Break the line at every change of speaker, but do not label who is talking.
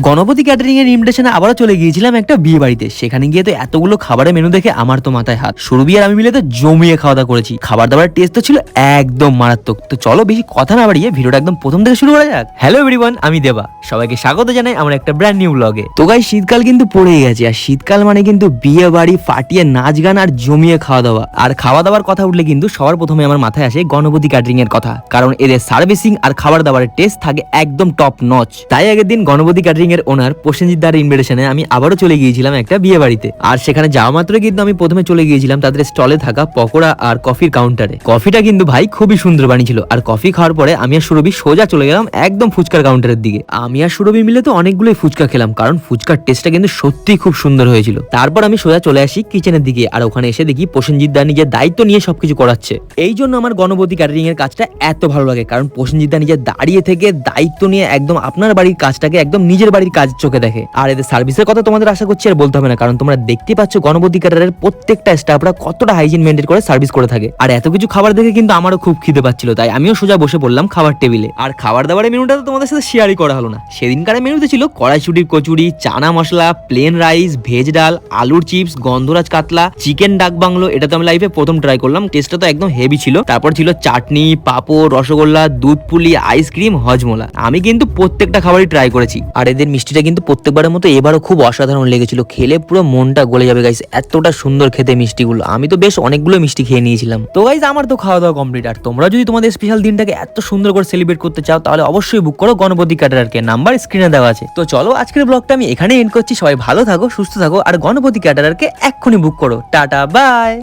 Ganapati catering এর ইনভিটেশনে আবারও চলে গিয়েছিলাম একটা বিয়ে বাড়িতে। সেখানে গিয়ে তো এতগুলো খাবারের মেনু দেখে আমার তো মাথায় হাত। সুরভি আর আমি মিলে তো জমিয়ে খাওয়া দাওয়া করেছি। খাবার দাবারের টেস্ট তো ছিল একদম মারাত্মক। তো চলো বেশি কথা না বাড়িয়ে ভিডিওটা একদম প্রথম থেকে শুরু করা যাক। হ্যালো এভরিওয়ান, আমি দেবা, সবাইকে স্বাগত জানাই আমার একটা ব্র্যান্ড নিউ ব্লগে। তো গাইস, শীতকাল কিন্তু পড়েই গেছে, আর শীতকাল মানে কিন্তু বিয়ে বাড়ি ফাটিয়ে নাচ গান আর জমিয়ে খাওয়া দাওয়া। আর খাওয়া দাওয়ার কথা উঠলে কিন্তু সবার প্রথমে আমার মাথায় আসে গণপতি ক্যাটারিং এর কথা, কারণ এদের সার্ভিসিং আর খাবার দাবারের টেস্ট থাকে একদম টপ নচ। তাই আগের দিন গণপতি ক্যাটারিং এর ওনার প্রসেনজিৎ দার ইনভিটেশনে আমি আবারও চলে গিয়েছিলাম একটা বিয়ে বাড়িতে। আর সেখানে যাওয়া মাত্রই কিন্তু আমি প্রথমে চলে গিয়েছিলাম তাদের স্টলে থাকা পকোড়া আর কফির কাউন্টারে। কফিটা কিন্তু ভাই খুবই সুন্দর বানিয়েছিল। আর কফি খাওয়ার পরে আমি আর সুরভি সোজা চলে গেলাম একদম ফুচকার কাউন্টারের দিকে। আমি আর সুরভি মিলে তো অনেকগুলোই ফুচকা খেলাম, কারণ ফুচকার টেস্টটা কিন্তু সত্যি খুব সুন্দর হয়েছিল। তারপর আমি সোজা চলে আসি কিচেনের দিকে, আর ওখানে এসে দেখি প্রসেনজিৎ দা নিজের দায়িত্ব নিয়ে সবকিছু করাচ্ছে। এই জন্য আমার গণপতি ক্যাটারিং এর কাজটা এত ভালো লাগে, কারণ প্রসেনজিৎ দা নিজের দাঁড়িয়ে থেকে দায়িত্ব নিয়ে একদম আপনার বাড়ির কাজটাকে একদম নিজের বাড়ির কাজ চোখে দেখে। আর এদের সার্ভিসের কথা তোমাদের আশা করছি আর বলতে হবে না, কারণ তোমরা দেখতে পাচ্ছ গণপতি ক্যাটারের প্রত্যেকটা স্টাফরা কতটা হাইজিন মেনটেন করে সার্ভিস করে থাকে। আর এত কিছু খাবার দেখে কিন্তু আমারও খুব খিদে পাচ্ছিল, তাই আমিও সোজা বসে পড়লাম খাবার টেবিলে। আর খাবার দাবারের মেনুটা তো তোমাদের সাথে শেয়ারই করা হলো না। সেদিনকার মেনুতে ছিল কড়াইশুটির kachori, chana masala, plain rice, veg ডাল, আলুর চিপস, গন্ধরাজ কাতলা, চিকেন ডাক বাংলো। এটা তো আমি লাইফে প্রথম ট্রাই করলাম, টেস্টটা তো একদম হেভি ছিল। তারপর ছিল চাটনি, পাঁপড়, রসগোল্লা, দুধ পুলি, আইসক্রিম, হজমোলা। আমি কিন্তু প্রত্যেকটা খাবারই ট্রাই করেছি। আর এদের মিষ্টিটা কিন্তু প্রত্যেকবারের মতো এবারও খুব অসাধারণ লেগেছিল। খেলে পুরো মনটা গলে যাবে গাইস, এতটা সুন্দর খেতে মিষ্টিগুলো। আমি তো বেশ অনেকগুলো মিষ্টি খেয়ে নিয়েছিলাম। তো গাইস, আমার তো খাওয়া দাওয়া কমপ্লিট। আর তোমরা যদি তোমাদের স্পেশাল দিনটাকে এত সুন্দর করে সেলিব্রেট করতে চাও, তাহলে অবশ্যই বুক করো গণপতি ক্যাটারারকে, নাম্বার স্ক্রিনে দেওয়া আছে। তো চলো আজকের ব্লগটা আমি এখানে এন্ড করছি। সবাই ভালো থাকো, সুস্থ থাকো, আর গণপতি ক্যাটারারকে এক্ষুনি বুক করো। Tata, by.